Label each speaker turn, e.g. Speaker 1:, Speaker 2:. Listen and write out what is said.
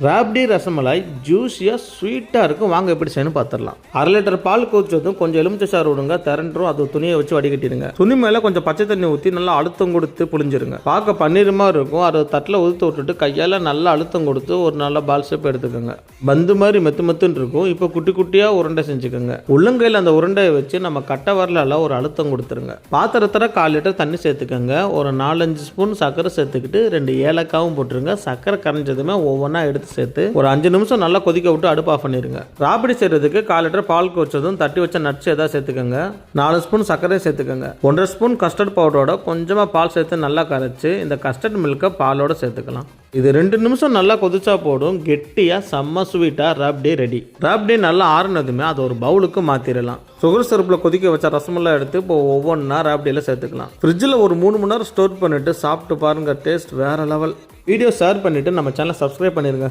Speaker 1: Raptee rasmalai ஜூஸியாக ஸ்வீட்டாக இருக்கும். வாங்க எப்படி செய்யணும் பார்த்துடலாம். 1/2 லிட்டர் பால் கொதிச்சதும் கொஞ்சம் எலுமிச்சை சாறு விடுங்க, திரண்டும் அது துணியை வச்சு வடிகட்டிடுங்க. துணி மேலே கொஞ்சம் பச்சை தண்ணி ஊற்றி நல்லா அழுத்தம் கொடுத்து புளிஞ்சிருங்க. பார்க்க பன்னீருமா இருக்கும். அதை தட்டில் உதுத்து விட்டுட்டு கையால் நல்லா அழுத்தம் கொடுத்து ஒரு நல்ல பால் ஷேப் எடுத்துக்கோங்க. பந்து மாதிரி மெத்துன்னு இருக்கும். இப்போ குட்டி குட்டியாக உருண்டை செஞ்சுக்கோங்க. உள்ளங்கையில் அந்த உருண்டையை வச்சு நம்ம கட்டை வரல ஒரு அழுத்தம் கொடுத்துருங்க. பாத்திரத்தில் 1/4 லிட்டர் தண்ணி சேர்த்துக்கோங்க. ஒரு 4-5 ஸ்பூன் சர்க்கரை சேர்த்துக்கிட்டு 2 ஏலக்காவும் போட்டுருங்க. சர்க்கரை கரைஞ்சதுமே ஒவ்வொன்றா எடுத்து சேர்த்து ஒரு 5 நிமிஷம் நல்லா கொதிக்க விட்டு அடுப்பு ஆஃப் பண்ணிருங்க. ராபடி செய்யறதுக்கு 1/4 லிட்டர் பால் கொதிச்சதும் தட்டி வச்ச நட்ஸ் ஏதாவது சேர்த்துக்கோங்க. 4 ஸ்பூன் சர்க்கரை சேர்த்துக்கோங்க. 1.5 ஸ்பூன் கஸ்டர்ட் பவுடரோட கொஞ்சமா பால் சேர்த்து நல்லா கரைச்சு இந்த கஸ்டர்ட் மில்கை பாலோட சேர்த்துக்கலாம். இது 2 நிமிஷம் நல்லா கொதிச்சா போடும். கெட்டியா செம்ம ஸ்வீட்டா ராப்டி ரெடி. ராப்டி நல்லா ஆறுனதுமே அதை ஒரு பவுலுக்கு மாத்திரலாம். சுகர் சிரப்பில் கொதிக்க வச்ச ரசமெல்லாம் எடுத்து இப்போ ஒவ்வொன்றா ராப்டியில் சேர்த்துக்கலாம். ஃப்ரிட்ஜில் ஒரு 3 மணி நேரம் ஸ்டோர் பண்ணிட்டு சாப்பிட்டு பாருங்க. டேஸ்ட் வேற லெவல். வீடியோ ஷேர் பண்ணிட்டு நம்ம சேனலை சப்ஸ்கிரைப் பண்ணிருங்க.